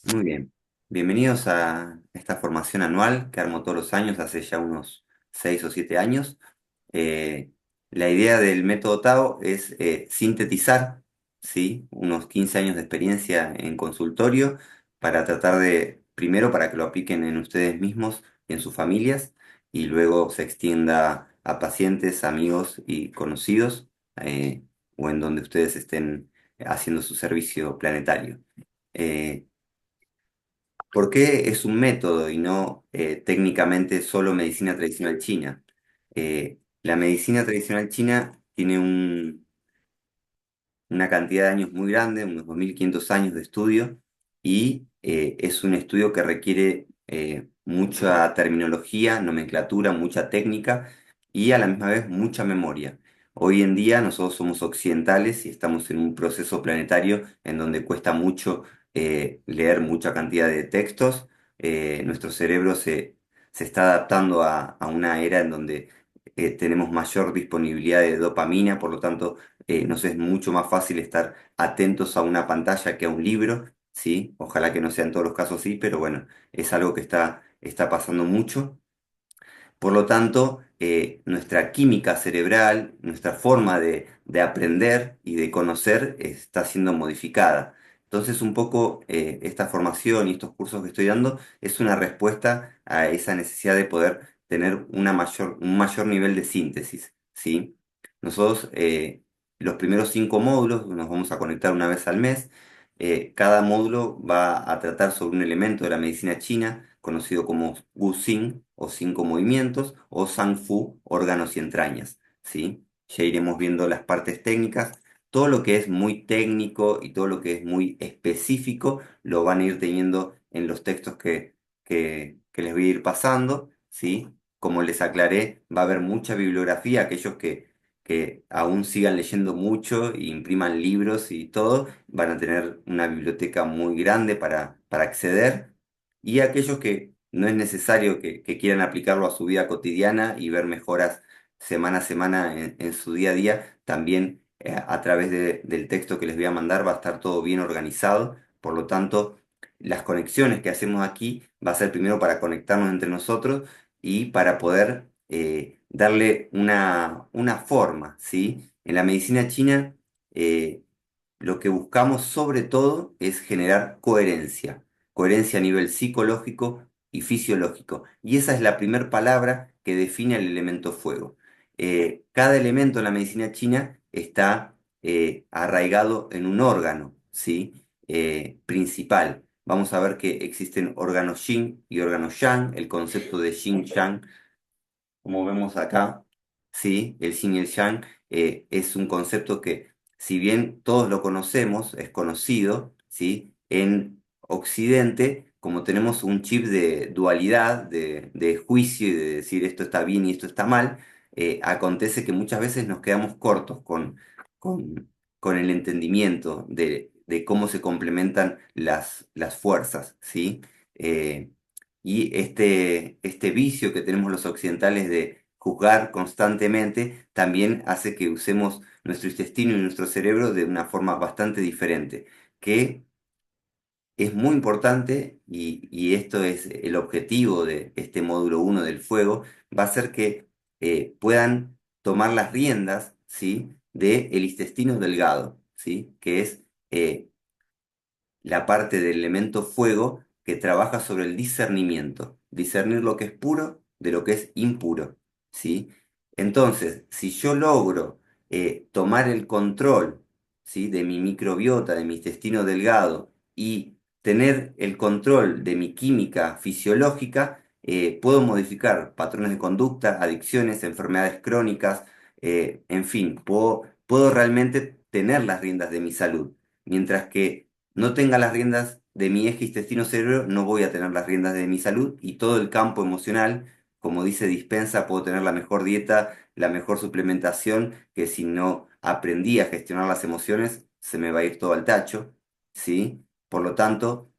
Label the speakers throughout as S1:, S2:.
S1: Muy bien. Bienvenidos a esta formación anual que armo todos los años, hace ya unos 6 o 7 años. Eh, la idea del método Tao es sintetizar, ¿sí? Unos 15 años de experiencia en consultorio para tratar de, primero, para que lo apliquen en ustedes mismos y en sus familias, y luego se extienda a pacientes, amigos y conocidos, o en donde ustedes estén haciendo su servicio planetario. Eh, ¿Por qué es un método y no técnicamente solo medicina tradicional china? La medicina tradicional china tiene una cantidad de años muy grande, unos 2500 años de estudio, y es un estudio que requiere mucha terminología, nomenclatura, mucha técnica y a la misma vez mucha memoria. Hoy en día nosotros somos occidentales y estamos en un proceso planetario en donde cuesta mucho leer mucha cantidad de textos. Nuestro cerebro se está adaptando a una era en donde tenemos mayor disponibilidad de dopamina, por lo tanto nos es mucho más fácil estar atentos a una pantalla que a un libro, ¿sí? Ojalá que no sea en todos los casos así, pero bueno, es algo que está pasando mucho. Por lo tanto, nuestra química cerebral, nuestra forma de aprender y de conocer está siendo modificada. Entonces, un poco esta formación y estos cursos que estoy dando es una respuesta a esa necesidad de poder tener un mayor nivel de síntesis, ¿sí? Nosotros, los primeros 5 módulos, nos vamos a conectar una vez al mes. Cada módulo va a tratar sobre un elemento de la medicina china, conocido como Wu Xing, o 5 movimientos, o Sang Fu, órganos y entrañas, ¿sí? Ya iremos viendo las partes técnicas. Todo lo que es muy técnico y todo lo que es muy específico lo van a ir teniendo en los textos que les voy a ir pasando, ¿sí? Como les aclaré, va a haber mucha bibliografía, aquellos que aún sigan leyendo mucho e impriman libros y todo, van a tener una biblioteca muy grande para acceder, y aquellos que no es necesario que quieran aplicarlo a su vida cotidiana y ver mejoras semana a semana en su día a día, también a través del texto que les voy a mandar va a estar todo bien organizado. Por lo tanto, las conexiones que hacemos aquí va a ser primero para conectarnos entre nosotros y para poder darle una forma, ¿sí? En la medicina china, eh, lo que buscamos sobre todo es generar coherencia a nivel psicológico y fisiológico. Y esa es la primera palabra que define el elemento fuego. Cada elemento en la medicina china está arraigado en un órgano, ¿sí? Principal. Vamos a ver que existen órganos yin y órganos yang, el concepto de yin-yang como vemos acá, sí, el yin y el yang es un concepto que, si bien todos lo conocemos, es conocido, sí, en Occidente, como tenemos un chip de dualidad, de juicio y de decir esto está bien y esto está mal, acontece que muchas veces nos quedamos cortos con, con el entendimiento de cómo se complementan las fuerzas, ¿sí? Eh, y este vicio que tenemos los occidentales de juzgar constantemente también hace que usemos nuestro intestino y nuestro cerebro de una forma bastante diferente, que es muy importante, y esto es el objetivo de este módulo 1 del fuego, va a ser que puedan tomar las riendas, ¿sí? del intestino delgado, ¿sí? Que es la parte del elemento fuego que trabaja sobre el discernimiento, discernir lo que es puro de lo que es impuro, ¿sí? Entonces, si yo logro tomar el control, ¿sí? de mi microbiota, de mi intestino delgado, y tener el control de mi química fisiológica, puedo modificar patrones de conducta, adicciones, enfermedades crónicas, en fin, puedo realmente tener las riendas de mi salud. Mientras que no tenga las riendas de mi eje intestino-cerebro, no voy a tener las riendas de mi salud, y todo el campo emocional, como dice Dispensa, puedo tener la mejor dieta, la mejor suplementación, que si no aprendí a gestionar las emociones, se me va a ir todo al tacho, ¿sí? Por lo tanto,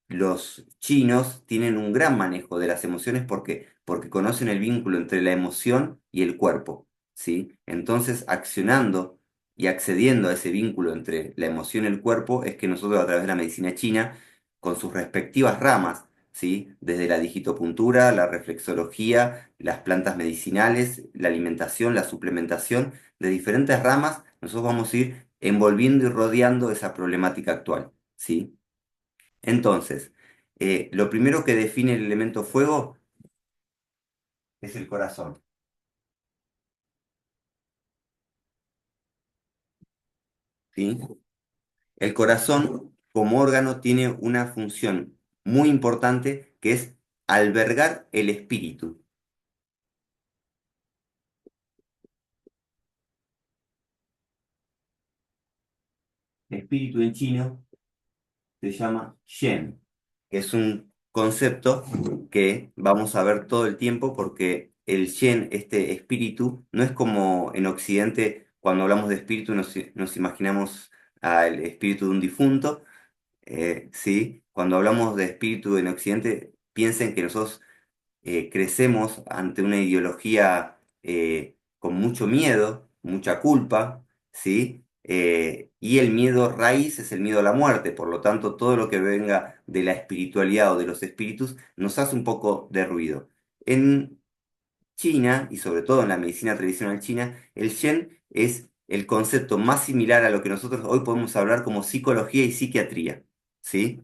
S1: los chinos tienen un gran manejo de las emociones porque conocen el vínculo entre la emoción y el cuerpo, ¿sí? Entonces, accionando y accediendo a ese vínculo entre la emoción y el cuerpo es que nosotros a través de la medicina china, con sus respectivas ramas, ¿sí? Desde la digitopuntura, la reflexología, las plantas medicinales, la alimentación, la suplementación, de diferentes ramas, nosotros vamos a ir envolviendo y rodeando esa problemática actual, ¿sí? Entonces, lo primero que define el elemento fuego es el corazón, ¿sí? El corazón, como órgano, tiene una función muy importante que es albergar el espíritu. Espíritu en chino se llama Shen, que es un concepto que vamos a ver todo el tiempo porque el Shen, este espíritu, no es como en Occidente, cuando hablamos de espíritu nos imaginamos al espíritu de un difunto, ¿sí? Cuando hablamos de espíritu en Occidente, piensen que nosotros crecemos ante una ideología con mucho miedo, mucha culpa, ¿sí? Y el miedo raíz es el miedo a la muerte, por lo tanto, todo lo que venga de la espiritualidad o de los espíritus nos hace un poco de ruido. En China, y sobre todo en la medicina tradicional china, el Shen es el concepto más similar a lo que nosotros hoy podemos hablar como psicología y psiquiatría, ¿sí?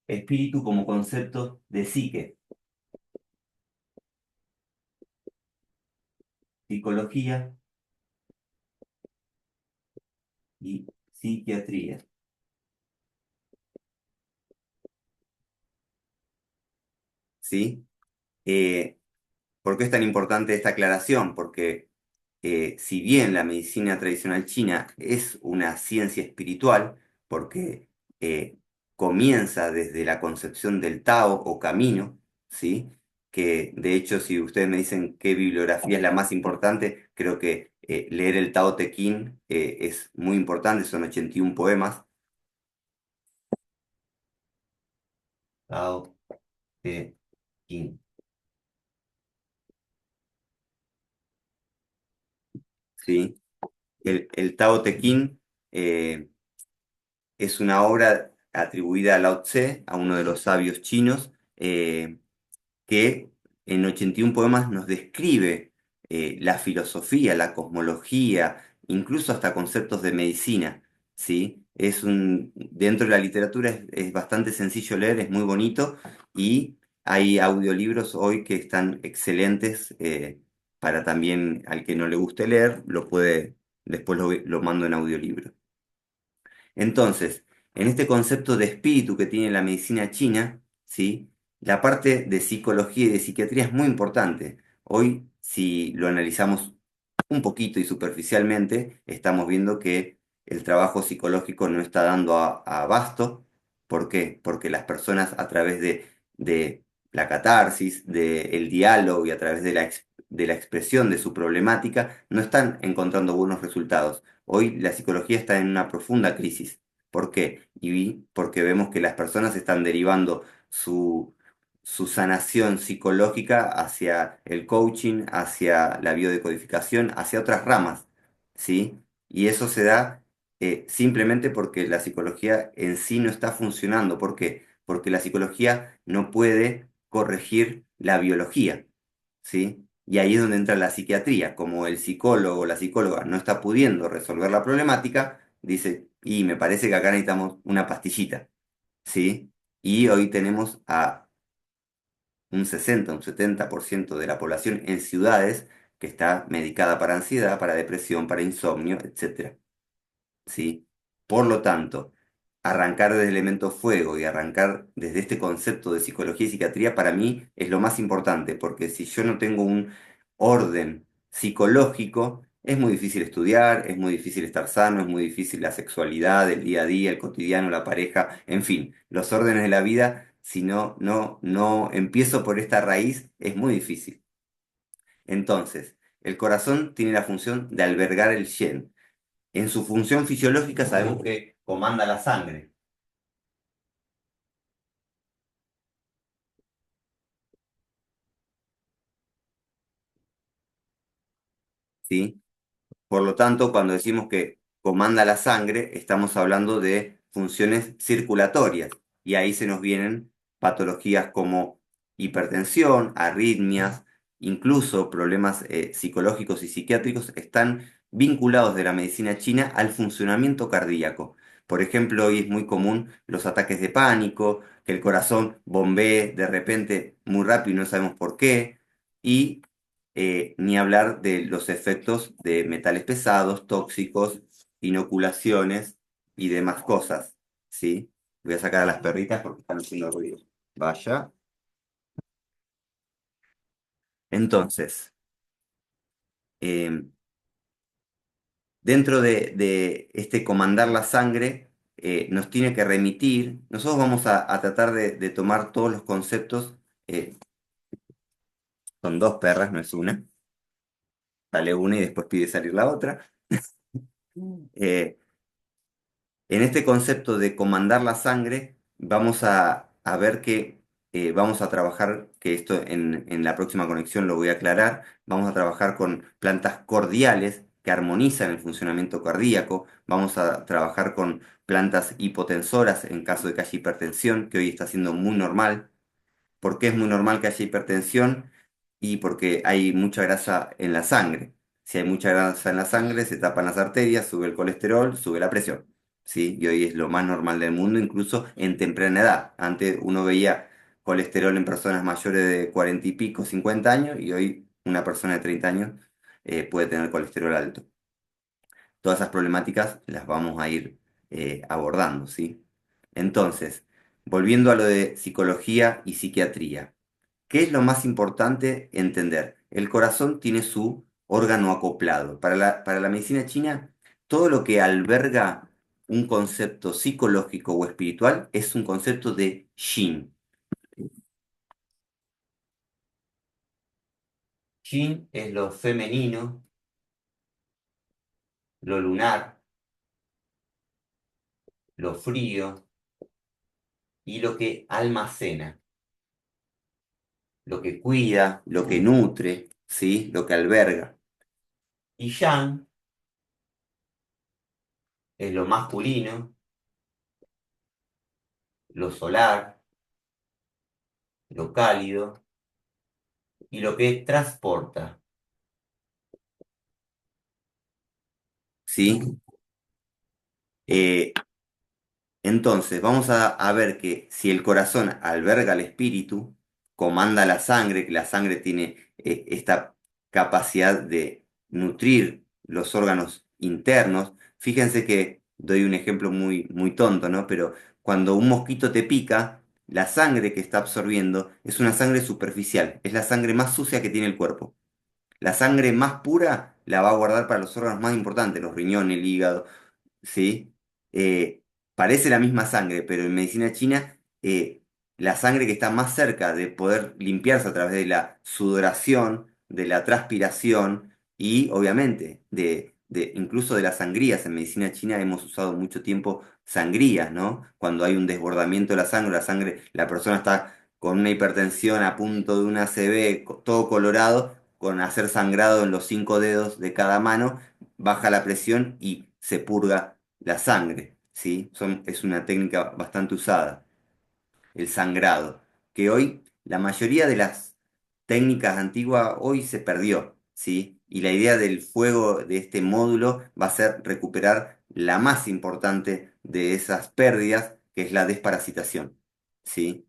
S1: Espíritu como concepto de psique, psicología y psiquiatría, ¿sí? Eh, ¿Por qué es tan importante esta aclaración? Porque si bien la medicina tradicional china es una ciencia espiritual, porque comienza desde la concepción del Tao o camino, ¿sí? Que de hecho, si ustedes me dicen qué bibliografía es la más importante, creo que leer el Tao Te Ching es muy importante, son 81 poemas. Tao Te Ching, ¿sí? El Tao Te Ching es una obra atribuida a Lao Tse, a uno de los sabios chinos, que en 81 poemas nos describe la filosofía, la cosmología, incluso hasta conceptos de medicina, ¿sí? Dentro de la literatura es bastante sencillo leer, es muy bonito y hay audiolibros hoy que están excelentes para también al que no le guste leer, después lo mando en audiolibro. Entonces, en este concepto de espíritu que tiene la medicina china, ¿sí? La parte de psicología y de psiquiatría es muy importante. Hoy, si lo analizamos un poquito y superficialmente, estamos viendo que el trabajo psicológico no está dando a abasto. ¿Por qué? Porque las personas a través de la catarsis, del diálogo y a través de la expresión de su problemática, no están encontrando buenos resultados. Hoy la psicología está en una profunda crisis. ¿Por qué? Porque vemos que las personas están derivando su sanación psicológica hacia el coaching, hacia la biodecodificación, hacia otras ramas, ¿sí? Y eso se da simplemente porque la psicología en sí no está funcionando. ¿Por qué? Porque la psicología no puede corregir la biología, ¿sí? Y ahí es donde entra la psiquiatría. Como el psicólogo o la psicóloga no está pudiendo resolver la problemática, dice, y me parece que acá necesitamos una pastillita, ¿sí? Y hoy tenemos a un 60, un 70% de la población en ciudades que está medicada para ansiedad, para depresión, para insomnio, etcétera. ¿Sí? Por lo tanto, arrancar desde el elemento fuego y arrancar desde este concepto de psicología y psiquiatría para mí es lo más importante, porque si yo no tengo un orden psicológico, es muy difícil estudiar, es muy difícil estar sano, es muy difícil la sexualidad, el día a día, el cotidiano, la pareja, en fin, los órdenes de la vida, si no empiezo por esta raíz, es muy difícil. Entonces, el corazón tiene la función de albergar el yen. En su función fisiológica sabemos que comanda la sangre, ¿sí? Por lo tanto, cuando decimos que comanda la sangre, estamos hablando de funciones circulatorias y ahí se nos vienen patologías como hipertensión, arritmias, incluso problemas psicológicos y psiquiátricos están vinculados de la medicina china al funcionamiento cardíaco. Por ejemplo, hoy es muy común los ataques de pánico, que el corazón bombee de repente muy rápido y no sabemos por qué, y ni hablar de los efectos de metales pesados, tóxicos, inoculaciones y demás cosas, ¿sí? Voy a sacar a las perritas porque están haciendo ruido. Vaya. Entonces, eh, dentro de este comandar la sangre, nos tiene que remitir, nosotros vamos a tratar de tomar todos los conceptos, son dos perras, no es una, sale una y después pide salir la otra. Eh, En este concepto de comandar la sangre, vamos a ver que vamos a trabajar, que esto en la próxima conexión lo voy a aclarar, vamos a trabajar con plantas cordiales que armonizan el funcionamiento cardíaco, vamos a trabajar con plantas hipotensoras en caso de que haya hipertensión, que hoy está siendo muy normal. ¿Por qué es muy normal que haya hipertensión? Y porque hay mucha grasa en la sangre. Si hay mucha grasa en la sangre, se tapan las arterias, sube el colesterol, sube la presión. ¿Sí? Y hoy es lo más normal del mundo, incluso en temprana edad. Antes uno veía colesterol en personas mayores de 40 y pico, 50 años, y hoy una persona de 30 años puede tener colesterol alto. Todas esas problemáticas las vamos a ir abordando, ¿sí? Entonces, volviendo a lo de psicología y psiquiatría. ¿Qué es lo más importante entender? El corazón tiene su órgano acoplado. Para la medicina china, todo lo que alberga un concepto psicológico o espiritual es un concepto de yin. Yin es lo femenino, lo lunar, lo frío y lo que almacena, lo que cuida, lo que nutre, ¿sí? Lo que alberga. Y yang es lo masculino, lo solar, lo cálido y lo que transporta, ¿sí? Eh, entonces, vamos a ver que si el corazón alberga el espíritu, comanda la sangre, que la sangre tiene esta capacidad de nutrir los órganos internos. Fíjense que doy un ejemplo muy, muy tonto, ¿no? Pero cuando un mosquito te pica, la sangre que está absorbiendo es una sangre superficial, es la sangre más sucia que tiene el cuerpo. La sangre más pura la va a guardar para los órganos más importantes, los riñones, el hígado, ¿sí? Eh, Parece la misma sangre, pero en medicina china, la sangre que está más cerca de poder limpiarse a través de la sudoración, de la transpiración y obviamente incluso de las sangrías. En medicina china hemos usado mucho tiempo sangrías, ¿no? Cuando hay un desbordamiento de la sangre, la persona está con una hipertensión a punto de una ACV, todo colorado, con hacer sangrado en los 5 dedos de cada mano, baja la presión y se purga la sangre, ¿sí? Es una técnica bastante usada, el sangrado, que hoy la mayoría de las técnicas antiguas hoy se perdió, ¿sí? Y la idea del fuego de este módulo va a ser recuperar la más importante de esas pérdidas, que es la desparasitación, ¿sí?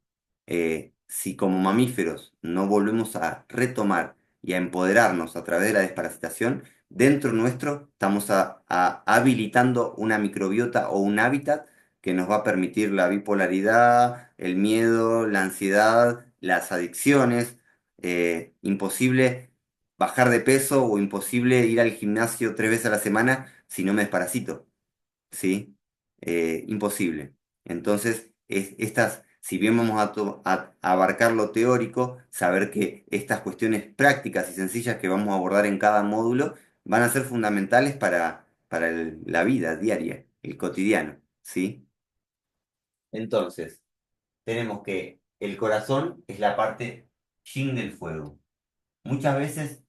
S1: Si como mamíferos no volvemos a retomar y a empoderarnos a través de la desparasitación, dentro nuestro estamos habilitando una microbiota o un hábitat que nos va a permitir la bipolaridad, el miedo, la ansiedad, las adicciones. Imposible bajar de peso o imposible ir al gimnasio 3 veces a la semana si no me desparasito, ¿sí? Imposible. Entonces, si bien vamos a abarcar lo teórico, saber que estas cuestiones prácticas y sencillas que vamos a abordar en cada módulo van a ser fundamentales para la vida diaria, el cotidiano, ¿sí? Entonces, tenemos que el corazón es la parte yin del fuego. Muchas veces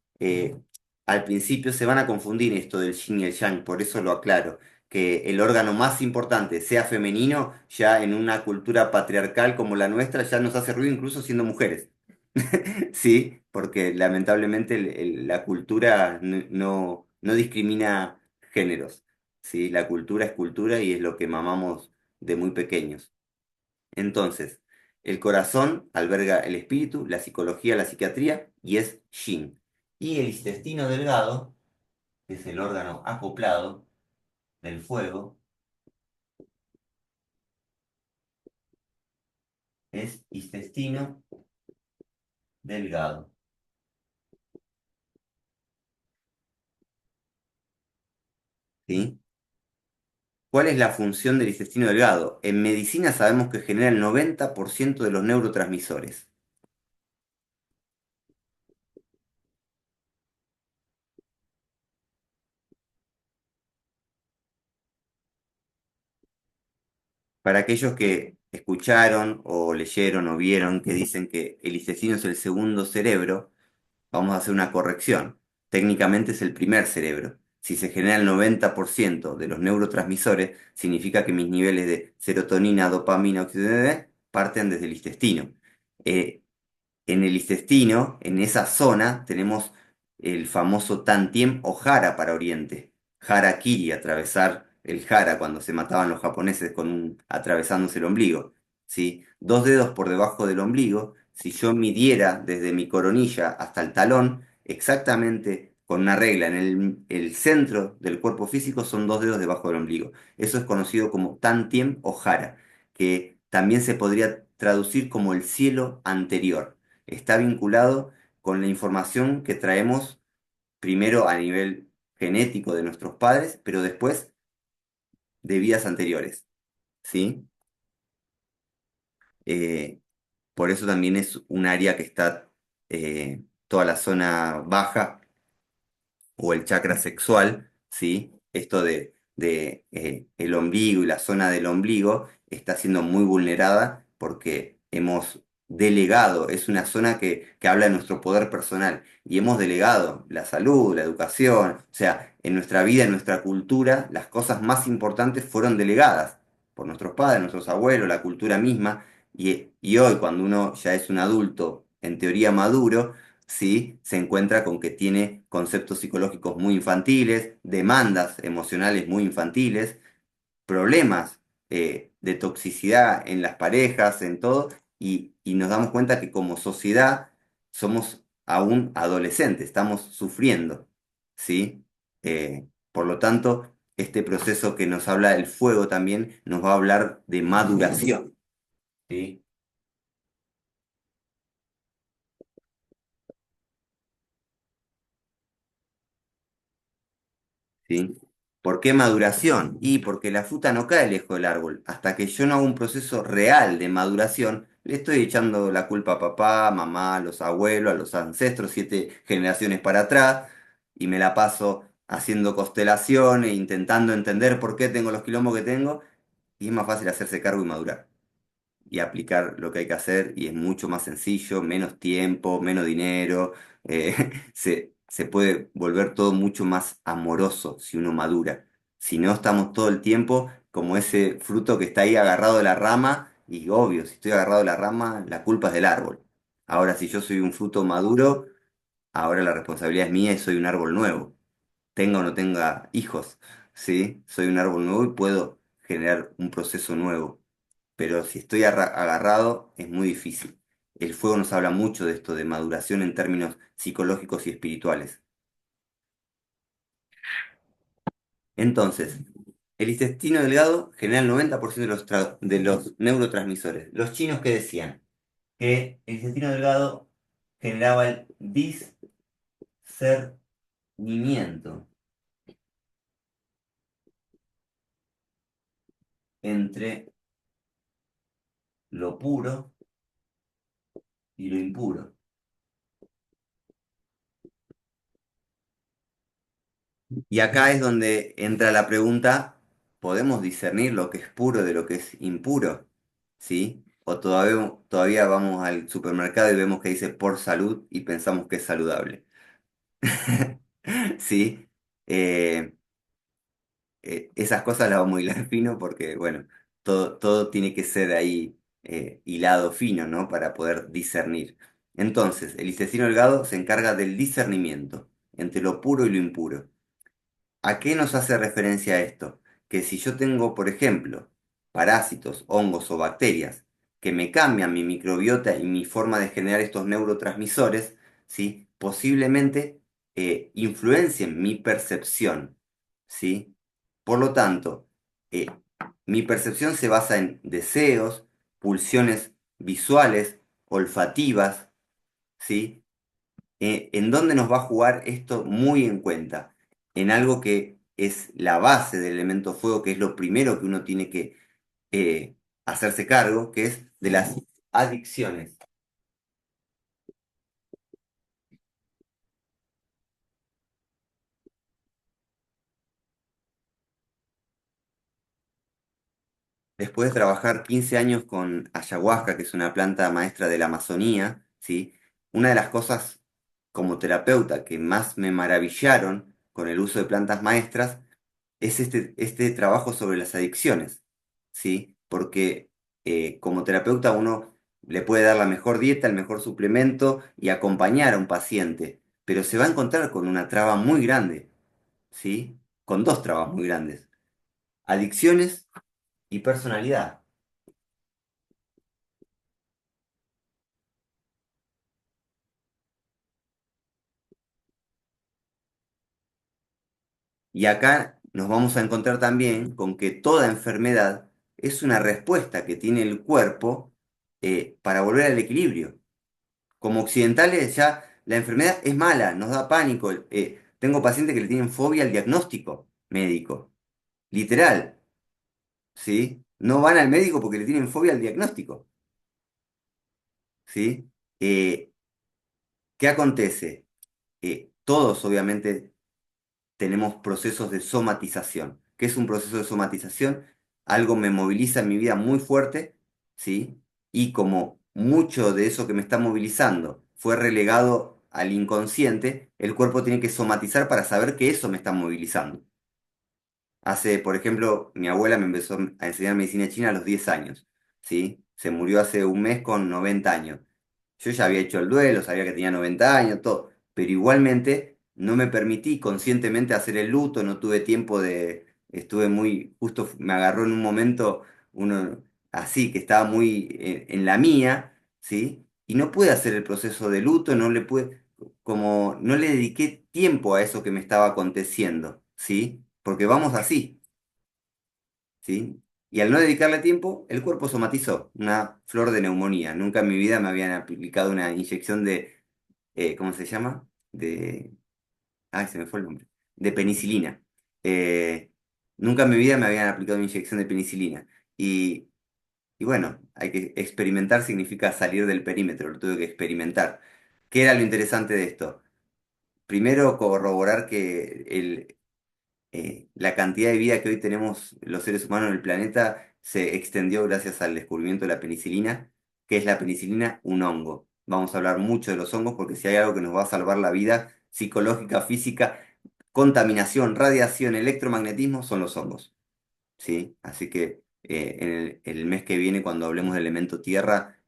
S1: al principio se van a confundir esto del yin y el yang, por eso lo aclaro, que el órgano más importante sea femenino, ya en una cultura patriarcal como la nuestra, ya nos hace ruido incluso siendo mujeres. Sí, porque lamentablemente la cultura no discrimina géneros, ¿sí? La cultura es cultura y es lo que mamamos de muy pequeños. Entonces, el corazón alberga el espíritu, la psicología, la psiquiatría y es yin. Y el intestino delgado, que es el órgano acoplado del fuego, es intestino delgado. ¿Sí? ¿Cuál es la función del intestino delgado? En medicina sabemos que genera el 90% de los neurotransmisores. Para aquellos que escucharon o leyeron o vieron que dicen que el intestino es el segundo cerebro, vamos a hacer una corrección. Técnicamente es el primer cerebro. Si se genera el 90% de los neurotransmisores, significa que mis niveles de serotonina, dopamina, oxitocina parten desde el intestino. Eh, En el intestino, en esa zona, tenemos el famoso Tantiem o Hara para Oriente. Harakiri, atravesar el Hara cuando se mataban los japoneses atravesándose el ombligo. ¿Sí? Dos dedos por debajo del ombligo, si yo midiera desde mi coronilla hasta el talón, exactamente con una regla en el centro del cuerpo físico son dos dedos debajo del ombligo. Eso es conocido como Tantiem o Hara, que también se podría traducir como el cielo anterior. Está vinculado con la información que traemos primero a nivel genético de nuestros padres, pero después de vidas anteriores, ¿sí? Eh, por eso también es un área que está toda la zona baja o el chakra sexual, ¿sí? Esto de el ombligo y la zona del ombligo está siendo muy vulnerada porque hemos delegado, es una zona que habla de nuestro poder personal y hemos delegado la salud, la educación, o sea, en nuestra vida, en nuestra cultura, las cosas más importantes fueron delegadas por nuestros padres, nuestros abuelos, la cultura misma, y hoy cuando uno ya es un adulto, en teoría maduro, ¿sí? Se encuentra con que tiene conceptos psicológicos muy infantiles, demandas emocionales muy infantiles, problemas de toxicidad en las parejas, en todo, y nos damos cuenta que como sociedad somos aún adolescentes, estamos sufriendo, ¿sí? Por lo tanto, este proceso que nos habla el fuego también nos va a hablar de maduración, ¿sí? ¿Sí? ¿Por qué maduración? Y porque la fruta no cae lejos del árbol. Hasta que yo no hago un proceso real de maduración, le estoy echando la culpa a papá, mamá, a los abuelos, a los ancestros, 7 generaciones para atrás, y me la paso haciendo constelaciones, intentando entender por qué tengo los quilombos que tengo, y es más fácil hacerse cargo y madurar y aplicar lo que hay que hacer y es mucho más sencillo, menos tiempo, menos dinero, se puede volver todo mucho más amoroso si uno madura. Si no, estamos todo el tiempo como ese fruto que está ahí agarrado de la rama y obvio, si estoy agarrado de la rama, la culpa es del árbol. Ahora, si yo soy un fruto maduro, ahora la responsabilidad es mía y soy un árbol nuevo. Tenga o no tenga hijos, ¿sí? Soy un árbol nuevo y puedo generar un proceso nuevo, pero si estoy agarrado es muy difícil. El fuego nos habla mucho de esto, de maduración en términos psicológicos y espirituales. Entonces, el intestino delgado genera el 90% de los neurotransmisores. Los chinos que decían que el intestino delgado generaba el discernimiento entre lo puro y lo impuro. Y acá es donde entra la pregunta, ¿podemos discernir lo que es puro de lo que es impuro? ¿Sí? O todavía vamos al supermercado y vemos que dice por salud y pensamos que es saludable. ¿sí? Eh, Esas cosas las vamos a hilar fino porque, bueno, todo tiene que ser ahí hilado fino, ¿no? Para poder discernir. Entonces, el intestino delgado se encarga del discernimiento entre lo puro y lo impuro. ¿A qué nos hace referencia esto? Que si yo tengo, por ejemplo, parásitos, hongos o bacterias que me cambian mi microbiota y mi forma de generar estos neurotransmisores, ¿sí? Posiblemente influencien mi percepción, ¿sí? Por lo tanto, eh, mi percepción se basa en deseos, pulsiones visuales, olfativas, ¿sí? ¿En dónde nos va a jugar esto muy en cuenta? En algo que es la base del elemento fuego, que es lo primero que uno tiene que hacerse cargo, que es de las adicciones. Después de trabajar 15 años con ayahuasca, que es una planta maestra de la Amazonía, ¿sí? Una de las cosas como terapeuta que más me maravillaron con el uso de plantas maestras es este trabajo sobre las adicciones, ¿sí? Porque como terapeuta uno le puede dar la mejor dieta, el mejor suplemento y acompañar a un paciente, pero se va a encontrar con una traba muy grande, ¿sí? Con dos trabas muy grandes, adicciones y personalidad. Y acá nos vamos a encontrar también con que toda enfermedad es una respuesta que tiene el cuerpo para volver al equilibrio. Como occidentales ya la enfermedad es mala, nos da pánico. Tengo pacientes que le tienen fobia al diagnóstico médico, literal, ¿sí? No van al médico porque le tienen fobia al diagnóstico, ¿sí? Eh, ¿Qué acontece? Todos obviamente tenemos procesos de somatización. ¿Qué es un proceso de somatización? Algo me moviliza en mi vida muy fuerte, ¿sí? Y como mucho de eso que me está movilizando fue relegado al inconsciente, el cuerpo tiene que somatizar para saber que eso me está movilizando. Por ejemplo, mi abuela me empezó a enseñar medicina china a los 10 años, ¿sí? Se murió hace un mes con 90 años. Yo ya había hecho el duelo, sabía que tenía 90 años, todo, pero igualmente no me permití conscientemente hacer el luto, no tuve tiempo estuve muy, justo me agarró en un momento uno así, que estaba muy en la mía, ¿sí? Y no pude hacer el proceso de luto, no le pude, como no le dediqué tiempo a eso que me estaba aconteciendo, ¿sí? Porque vamos así, ¿sí? Y al no dedicarle tiempo, el cuerpo somatizó una flor de neumonía. Nunca en mi vida me habían aplicado una inyección de, ¿cómo se llama? Ay, se me fue el nombre. De penicilina. Eh, Nunca en mi vida me habían aplicado una inyección de penicilina. Y, y bueno, hay que experimentar significa salir del perímetro, lo tuve que experimentar. ¿Qué era lo interesante de esto? Primero, corroborar que la cantidad de vida que hoy tenemos los seres humanos en el planeta se extendió gracias al descubrimiento de la penicilina. ¿Qué es la penicilina? Un hongo. Vamos a hablar mucho de los hongos porque si hay algo que nos va a salvar la vida psicológica, física, contaminación, radiación, electromagnetismo, son los hongos. ¿Sí? Así que en el mes que viene, cuando hablemos del elemento tierra,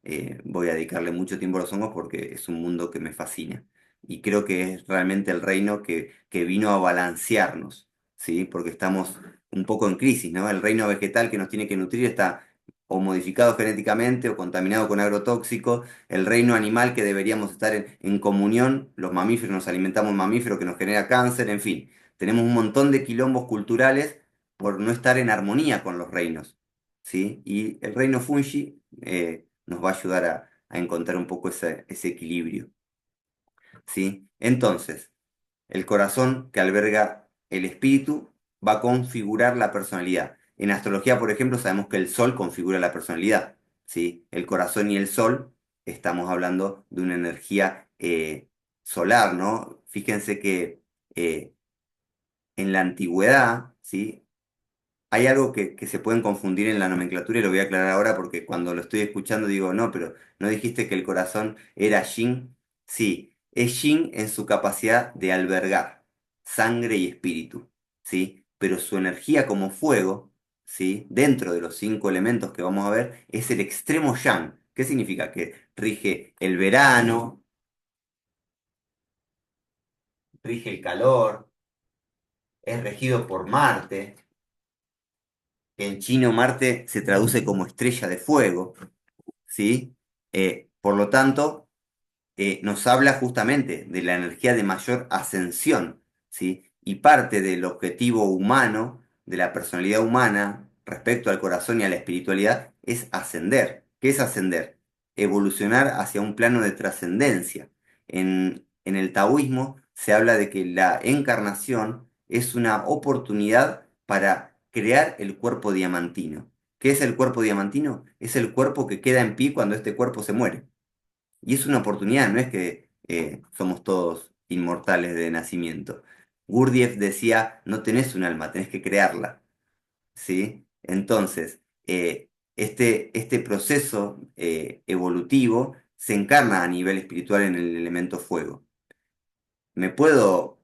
S1: voy a dedicarle mucho tiempo a los hongos porque es un mundo que me fascina. Y creo que es realmente el reino que vino a balancearnos, ¿sí? Porque estamos un poco en crisis, ¿no? El reino vegetal que nos tiene que nutrir está o modificado genéticamente o contaminado con agrotóxicos. El reino animal que deberíamos estar en comunión, los mamíferos nos alimentamos mamíferos que nos genera cáncer, en fin. Tenemos un montón de quilombos culturales por no estar en armonía con los reinos, ¿sí? Y el reino Fungi nos va a ayudar a encontrar un poco ese equilibrio, ¿sí? Entonces, el corazón que alberga el espíritu va a configurar la personalidad. En astrología, por ejemplo, sabemos que el sol configura la personalidad, ¿sí? El corazón y el sol, estamos hablando de una energía solar, ¿no? Fíjense que en la antigüedad, ¿sí? Hay algo que se pueden confundir en la nomenclatura y lo voy a aclarar ahora porque cuando lo estoy escuchando digo, no, pero ¿no dijiste que el corazón era yin? Sí, es yin en su capacidad de albergar. sangre y espíritu, ¿sí? Pero su energía como fuego, ¿sí? Dentro de los cinco elementos que vamos a ver, es el extremo yang. ¿Qué significa? Que rige el verano, rige el calor, es regido por Marte, que en chino Marte se traduce como estrella de fuego, ¿sí? Por lo tanto, nos habla justamente de la energía de mayor ascensión, ¿sí? Y parte del objetivo humano, de la personalidad humana, respecto al corazón y a la espiritualidad, es ascender. ¿Qué es ascender? Evolucionar hacia un plano de trascendencia. En el taoísmo se habla de que la encarnación es una oportunidad para crear el cuerpo diamantino. ¿Qué es el cuerpo diamantino? Es el cuerpo que queda en pie cuando este cuerpo se muere. Y es una oportunidad, no es que somos todos inmortales de nacimiento. Gurdjieff decía, no tenés un alma, tenés que crearla, ¿sí? Entonces, este proceso evolutivo se encarna a nivel espiritual en el elemento fuego. ¿Me puedo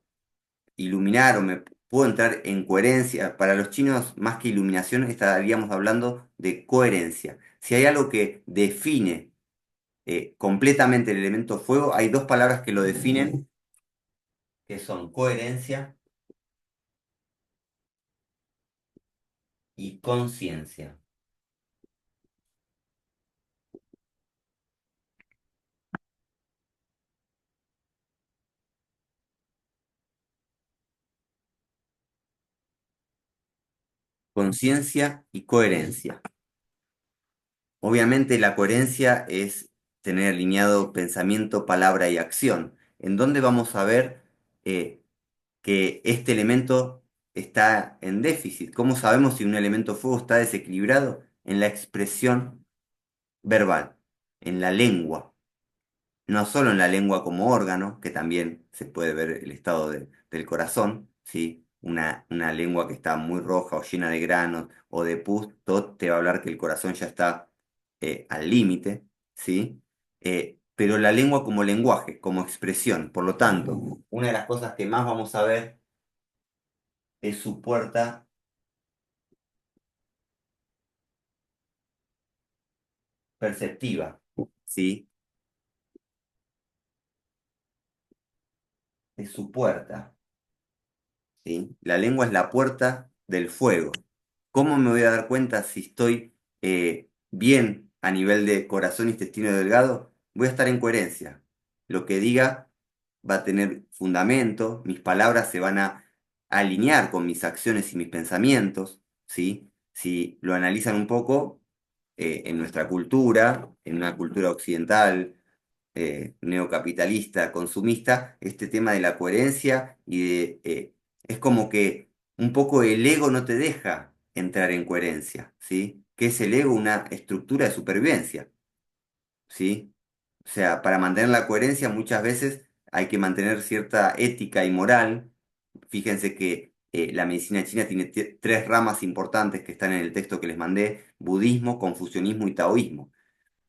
S1: iluminar o me puedo entrar en coherencia? Para los chinos, más que iluminación, estaríamos hablando de coherencia. Si hay algo que define completamente el elemento fuego, hay dos palabras que lo definen, que son coherencia y conciencia. Conciencia y coherencia. Obviamente la coherencia es tener alineado pensamiento, palabra y acción. ¿En dónde vamos a ver eh, que este elemento está en déficit? ¿Cómo sabemos si un elemento fuego está desequilibrado? En la expresión verbal, en la lengua. No solo en la lengua como órgano, que también se puede ver el estado del corazón, ¿sí? Una lengua que está muy roja o llena de granos o de pus, todo te va a hablar que el corazón ya está al límite, ¿sí? Pero la lengua como lenguaje, como expresión, por lo tanto, una de las cosas que más vamos a ver es su puerta perceptiva, ¿sí? Es su puerta. ¿Sí? La lengua es la puerta del fuego. ¿Cómo me voy a dar cuenta si estoy bien a nivel de corazón y intestino delgado? Voy a estar en coherencia. Lo que diga va a tener fundamento, mis palabras se van a alinear con mis acciones y mis pensamientos, ¿sí? Si lo analizan un poco, en nuestra cultura, en una cultura occidental, neocapitalista, consumista, este tema de la coherencia es como que un poco el ego no te deja entrar en coherencia, ¿sí? ¿Qué es el ego? Una estructura de supervivencia, ¿sí? O sea, para mantener la coherencia muchas veces hay que mantener cierta ética y moral. Fíjense que la medicina china tiene tres ramas importantes que están en el texto que les mandé: budismo, confucianismo y taoísmo.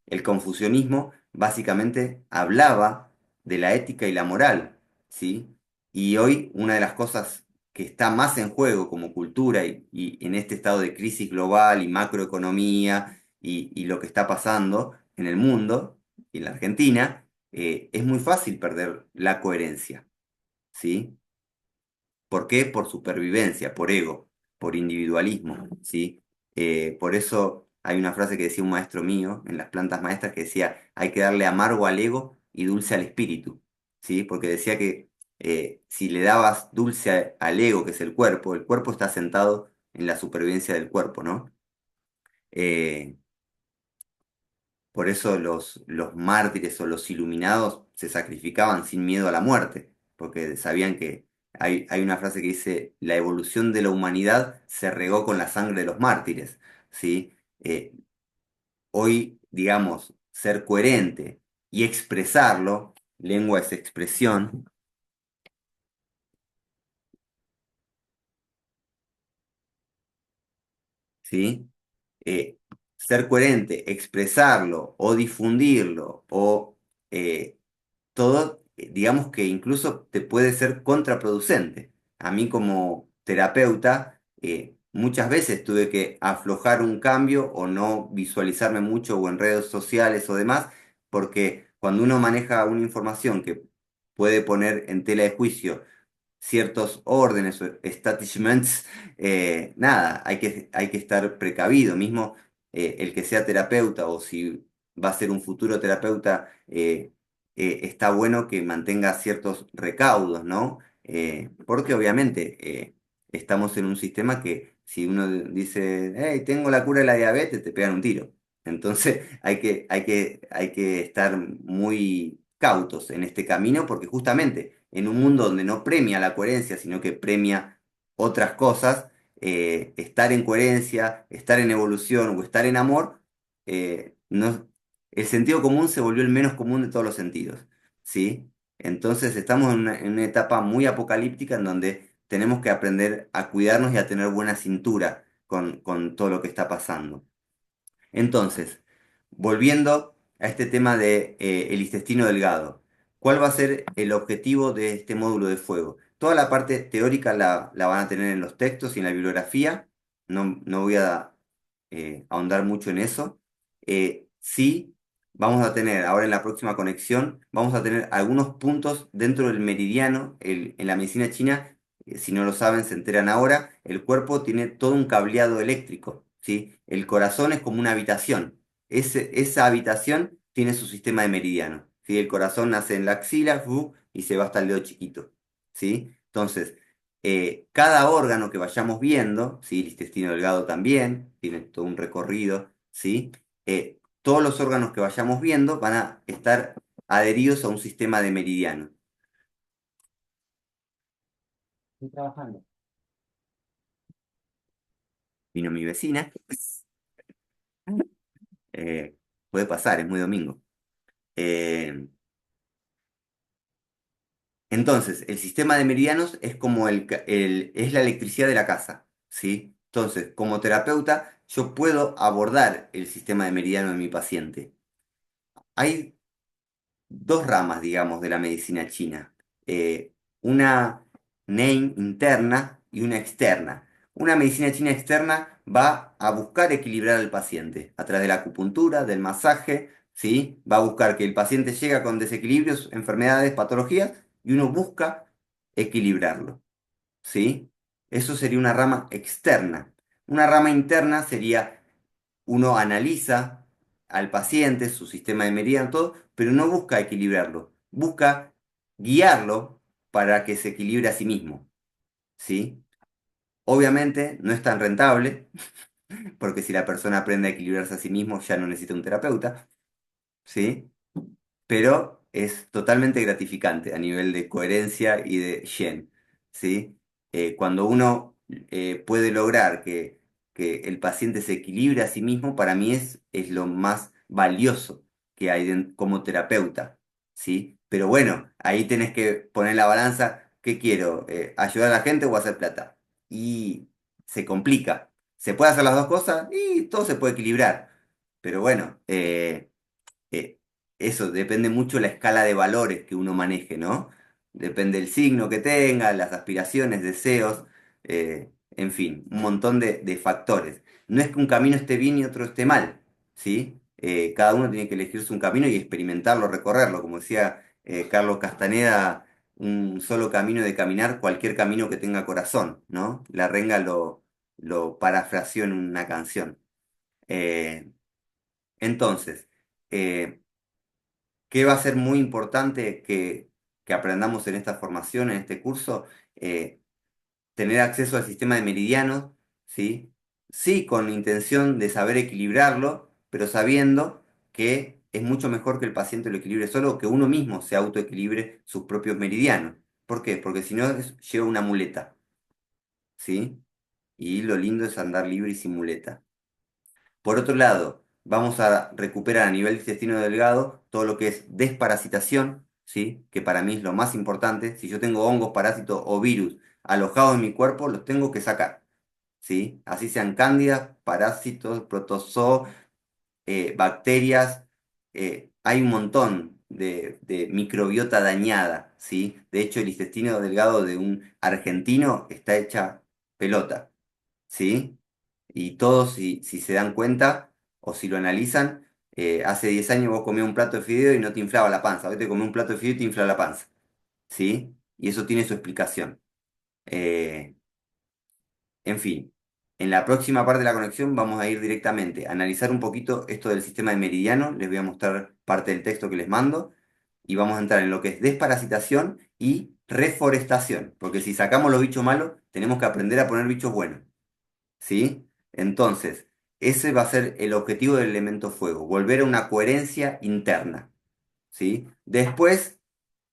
S1: El confucianismo básicamente hablaba de la ética y la moral, ¿sí? Y hoy una de las cosas que está más en juego como cultura y en este estado de crisis global y macroeconomía y lo que está pasando en el mundo y en la Argentina, es muy fácil perder la coherencia, ¿sí? ¿Por qué? Por supervivencia, por ego, por individualismo, ¿sí? Por eso hay una frase que decía un maestro mío en las plantas maestras que decía, hay que darle amargo al ego y dulce al espíritu, ¿sí? Porque decía que si le dabas dulce al ego, que es el cuerpo está sentado en la supervivencia del cuerpo, ¿no? Eh, por eso los mártires o los iluminados se sacrificaban sin miedo a la muerte, porque sabían que hay una frase que dice, la evolución de la humanidad se regó con la sangre de los mártires, ¿sí? Hoy, digamos, ser coherente y expresarlo, lengua es expresión, ¿sí? Eh, Ser coherente, expresarlo o difundirlo o todo, digamos que incluso te puede ser contraproducente. a mí como terapeuta, muchas veces tuve que aflojar un cambio o no visualizarme mucho o en redes sociales o demás, porque cuando uno maneja una información que puede poner en tela de juicio ciertos órdenes o establishments, nada, hay que estar precavido, mismo el que sea terapeuta o si va a ser un futuro terapeuta, está bueno que mantenga ciertos recaudos, ¿no? Porque obviamente estamos en un sistema que si uno dice, hey, tengo la cura de la diabetes, te pegan un tiro. Entonces hay que estar muy cautos en este camino porque justamente en un mundo donde no premia la coherencia, sino que premia otras cosas, estar en coherencia, estar en evolución o estar en amor, no, el sentido común se volvió el menos común de todos los sentidos, ¿sí? Entonces estamos en una etapa muy apocalíptica en donde tenemos que aprender a cuidarnos y a tener buena cintura con todo lo que está pasando. Entonces, volviendo a este tema de, el intestino delgado, ¿cuál va a ser el objetivo de este módulo de fuego? Toda la parte teórica la van a tener en los textos y en la bibliografía, no voy a ahondar mucho en eso. Sí, vamos a tener, ahora en la próxima conexión, vamos a tener algunos puntos dentro del meridiano, en la medicina china, si no lo saben, se enteran ahora, el cuerpo tiene todo un cableado eléctrico, ¿sí? El corazón es como una habitación. Esa habitación tiene su sistema de meridiano, ¿sí? El corazón nace en la axila, y se va hasta el dedo chiquito, ¿sí? Entonces, cada órgano que vayamos viendo, ¿sí? El intestino delgado también, tiene todo un recorrido, ¿sí? Todos los órganos que vayamos viendo van a estar adheridos a un sistema de meridiano. Estoy trabajando. Vino mi vecina, puede pasar, es muy domingo. Eh, Entonces, el sistema de meridianos es como es la electricidad de la casa, ¿sí? Entonces, como terapeuta, yo puedo abordar el sistema de meridiano de mi paciente. Hay dos ramas, digamos, de la medicina china. Una NEIN interna y una externa. Una medicina china externa va a buscar equilibrar al paciente a través de la acupuntura, del masaje, ¿sí? Va a buscar que el paciente llega con desequilibrios, enfermedades, patologías, y uno busca equilibrarlo, ¿sí? Eso sería una rama externa. Una rama interna sería uno analiza al paciente, su sistema de meridiano, todo, pero no busca equilibrarlo, busca guiarlo para que se equilibre a sí mismo, ¿sí? Obviamente no es tan rentable, porque si la persona aprende a equilibrarse a sí mismo ya no necesita un terapeuta, ¿sí? Pero es totalmente gratificante a nivel de coherencia y de Shen, ¿sí? Cuando uno puede lograr que el paciente se equilibre a sí mismo, para mí es lo más valioso que hay como terapeuta, ¿sí? Pero bueno, ahí tenés que poner la balanza, ¿qué quiero? ¿Ayudar a la gente o hacer plata? Y se complica. ¿Se puede hacer las dos cosas? Y todo se puede equilibrar. Pero bueno, eh, eso depende mucho de la escala de valores que uno maneje, ¿no? Depende del signo que tenga, las aspiraciones, deseos, en fin, un montón de factores. No es que un camino esté bien y otro esté mal, ¿sí? Cada uno tiene que elegirse un camino y experimentarlo, recorrerlo. Como decía Carlos Castaneda, un solo camino de caminar, cualquier camino que tenga corazón, ¿no? La Renga lo parafraseó en una canción. Eh, entonces, eh, ¿qué va a ser muy importante que aprendamos en esta formación, en este curso? Tener acceso al sistema de meridianos, ¿sí? Sí, con intención de saber equilibrarlo, pero sabiendo que es mucho mejor que el paciente lo equilibre solo o que uno mismo se autoequilibre sus propios meridianos. ¿Por qué? Porque si no, lleva una muleta, ¿sí? Y lo lindo es andar libre y sin muleta. Por otro lado, vamos a recuperar a nivel intestino delgado todo lo que es desparasitación, ¿sí? Que para mí es lo más importante. Si yo tengo hongos, parásitos o virus alojados en mi cuerpo, los tengo que sacar, ¿sí? Así sean cándidas, parásitos, protozoos, bacterias, hay un montón de microbiota dañada, ¿sí? De hecho, el intestino delgado de un argentino está hecha pelota, ¿sí? Y todos, si se dan cuenta o si lo analizan, hace 10 años vos comías un plato de fideo y no te inflaba la panza. Hoy te comés un plato de fideo y te infla la panza, ¿sí? Y eso tiene su explicación. Eh, en fin, en la próxima parte de la conexión vamos a ir directamente a analizar un poquito esto del sistema de meridiano. Les voy a mostrar parte del texto que les mando y vamos a entrar en lo que es desparasitación y reforestación. Porque si sacamos los bichos malos, tenemos que aprender a poner bichos buenos. ¿Sí? Entonces, ese va a ser el objetivo del elemento fuego, volver a una coherencia interna, ¿sí? Después,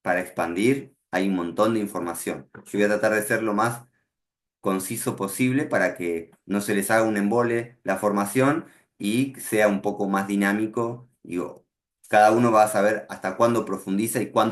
S1: para expandir, hay un montón de información. Yo voy a tratar de ser lo más conciso posible para que no se les haga un embole la formación y sea un poco más dinámico. Digo, cada uno va a saber hasta cuándo profundiza y cuánto